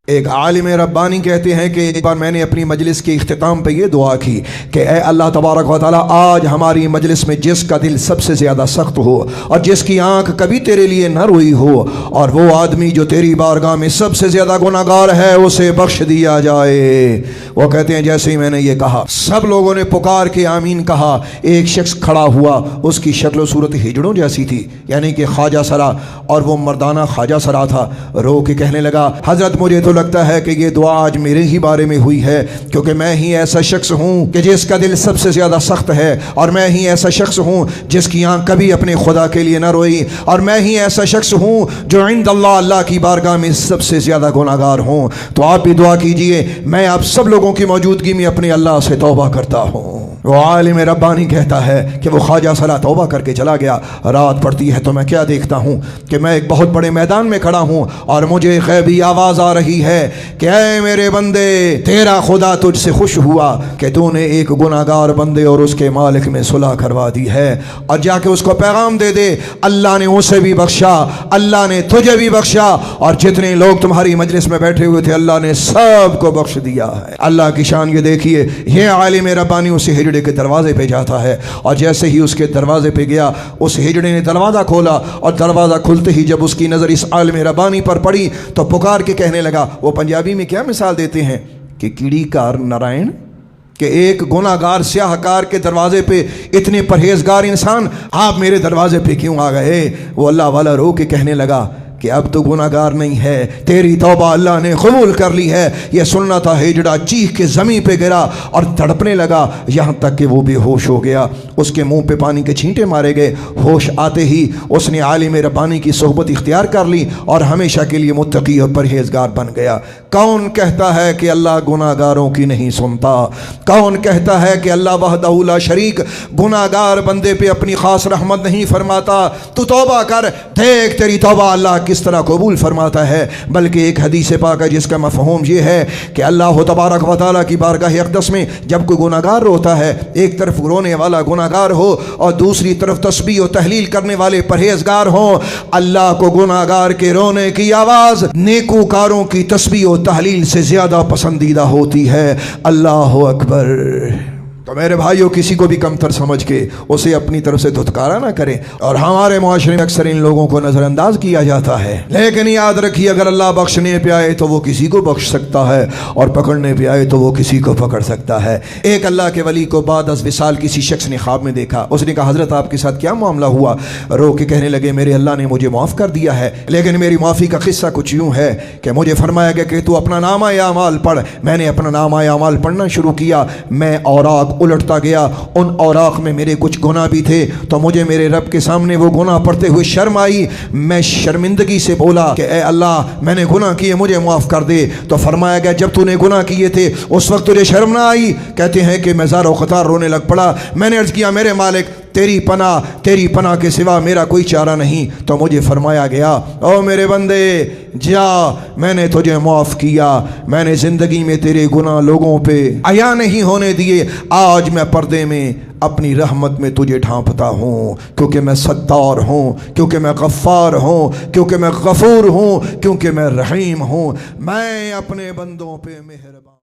ایک عالم ربانی کہتے ہیں کہ ایک بار میں نے اپنی مجلس کے اختتام پہ یہ دعا کی کہ اے اللہ تبارک و تعالیٰ، آج ہماری مجلس میں جس کا دل سب سے زیادہ سخت ہو اور جس کی آنکھ کبھی تیرے لیے نہ روئی ہو، اور وہ آدمی جو تیری بارگاہ میں سب سے زیادہ گناہ گار ہے، اسے بخش دیا جائے۔ وہ کہتے ہیں جیسے ہی میں نے یہ کہا، سب لوگوں نے پکار کے آمین کہا۔ ایک شخص کھڑا ہوا، اس کی شکل و صورت ہجڑوں جیسی تھی، یعنی کہ خواجہ سرا، اور وہ مردانہ خواجہ سرا تھا۔ رو کے کہنے لگا، حضرت مجھے تو لگتا ہے کہ یہ دعا آج میرے ہی بارے میں ہوئی ہے، کیونکہ میں ہی ایسا شخص ہوں کہ جس کا دل سب سے زیادہ سخت ہے، اور میں ہی ایسا شخص ہوں جس کی آنکھ کبھی اپنے خدا کے لیے نہ روئی، اور میں ہی ایسا شخص ہوں جو عند اللہ کی بارگاہ میں سب سے زیادہ گناہ گار ہوں۔ تو آپ بھی دعا کیجئے، میں آپ سب لوگوں کی موجودگی میں اپنے اللہ سے توبہ کرتا ہوں۔ وہ عالم ربانی کہتا ہے کہ وہ خواجہ سرا توبہ کر کے چلا گیا۔ رات پڑتی ہے تو میں کیا دیکھتا ہوں کہ میں ایک بہت بڑے میدان میں کھڑا ہوں، اور مجھے غیبی آواز آ رہی ہے کہ اے میرے بندے، تیرا خدا تجھ سے خوش ہوا کہ تو نے ایک گناہ گار بندے اور اس کے مالک میں صلح کروا دی ہے، اور جا کے اس کو پیغام دے دے، اللہ نے اسے بھی بخشا، اللہ نے تجھے بھی بخشا، اور جتنے لوگ تمہاری مجلس میں بیٹھے ہوئے تھے اللہ نے سب کو بخش دیا ہے۔ اللہ کی شان یہ دیکھیے، یہ عالم ربانی اسے ہجڑے کے دروازے پہ جاتا ہے، اور جیسے ہی اس کے دروازے پہ گیا، اس ہجڑے نے دروازہ کھولا، اور دروازہ کھلتے ہی جب اس کی نظر اس عالم ربانی پر پڑی تو پکار کے کہنے لگا، وہ پنجابی میں کیا مثال دیتے ہیں کہ کیڑی کار نارائن، کہ ایک گناہ گار سیاہ کار کے دروازے پہ اتنے پرہیزگار انسان آپ میرے دروازے پہ کیوں آ گئے؟ وہ اللہ والا رو کے کہنے لگا کہ اب تو گناہ گار نہیں ہے، تیری توبہ اللہ نے قبول کر لی ہے۔ یہ سننا تھا، ہجڑا چیخ کے زمین پہ گرا اور تڑپنے لگا، یہاں تک کہ وہ بے ہوش ہو گیا۔ اس کے منہ پہ پانی کے چھینٹے مارے گئے۔ ہوش آتے ہی اس نے عالم ربانی کی صحبت اختیار کر لی اور ہمیشہ کے لیے متقی اور پرہیزگار بن گیا۔ کون کہتا ہے کہ اللہ گناہ گاروں کی نہیں سنتا؟ کون کہتا ہے کہ اللہ وحدہ لا شریک گناہ گار بندے پہ اپنی خاص رحمت نہیں فرماتا؟ تو توبہ کر، دیکھ تیری توبہ اللہ کس طرح قبول فرماتا ہے۔ بلکہ ایک حدیث پاک ہے جس کا مفہوم یہ ہے کہ اللہ تبارک و تعالیٰ کی بارگاہ اقدس میں جب کوئی گناہ گار روتا ہے، ایک طرف رونے والا گناہ گار ہو اور دوسری طرف تسبیح و تحلیل کرنے والے پرہیزگار ہوں، اللہ کو گناہ گار کے رونے کی آواز نیکوکاروں کی تسبیح و تحلیل سے زیادہ پسندیدہ ہوتی ہے۔ اللہ اکبر۔ تو میرے بھائیوں، کسی کو بھی کمتر سمجھ کے اسے اپنی طرف سے دھتکارا نہ کریں، اور ہمارے معاشرے میں اکثر ان لوگوں کو نظر انداز کیا جاتا ہے، لیکن یاد رکھیے اگر اللہ بخشنے پہ آئے تو وہ کسی کو بخش سکتا ہے، اور پکڑنے پہ آئے تو وہ کسی کو پکڑ سکتا ہے۔ ایک اللہ کے ولی کو بعد از وصال کسی شخص نے خواب میں دیکھا۔ اس نے کہا، حضرت آپ کے ساتھ کیا معاملہ ہوا؟ رو کے کہنے لگے، میرے اللہ نے مجھے معاف کر دیا ہے، لیکن میری معافی کا قصہ کچھ یوں ہے کہ مجھے فرمایا گیا کہ تو اپنا نامہ اعمال پڑھ۔ میں نے اپنا نامہ اعمال پڑھنا شروع کیا، میں اوراق الٹتا گیا، ان اوراق میں میرے کچھ گناہ بھی تھے، تو مجھے میرے رب کے سامنے وہ گناہ پڑھتے ہوئے شرم آئی۔ میں شرمندگی سے بولا کہ اے اللہ، میں نے گناہ کیے، مجھے معاف کر دے۔ تو فرمایا گیا، جب تو نے گناہ کیے تھے اس وقت تجھے شرم نہ آئی؟ کہتے ہیں کہ میں زار و قطار رونے لگ پڑا۔ میں نے عرض کیا، میرے مالک، تیری پناہ کے سوا میرا کوئی چارہ نہیں۔ تو مجھے فرمایا گیا، او میرے بندے، جا، میں نے تجھے معاف کیا، میں نے زندگی میں تیرے گناہ لوگوں پہ عیاں نہیں ہونے دیے، آج میں پردے میں اپنی رحمت میں تجھے ڈھانپتا ہوں، کیونکہ میں ستار ہوں، کیونکہ میں غفار ہوں، کیونکہ میں غفور ہوں، کیونکہ میں رحیم ہوں، میں اپنے بندوں پہ مہربان۔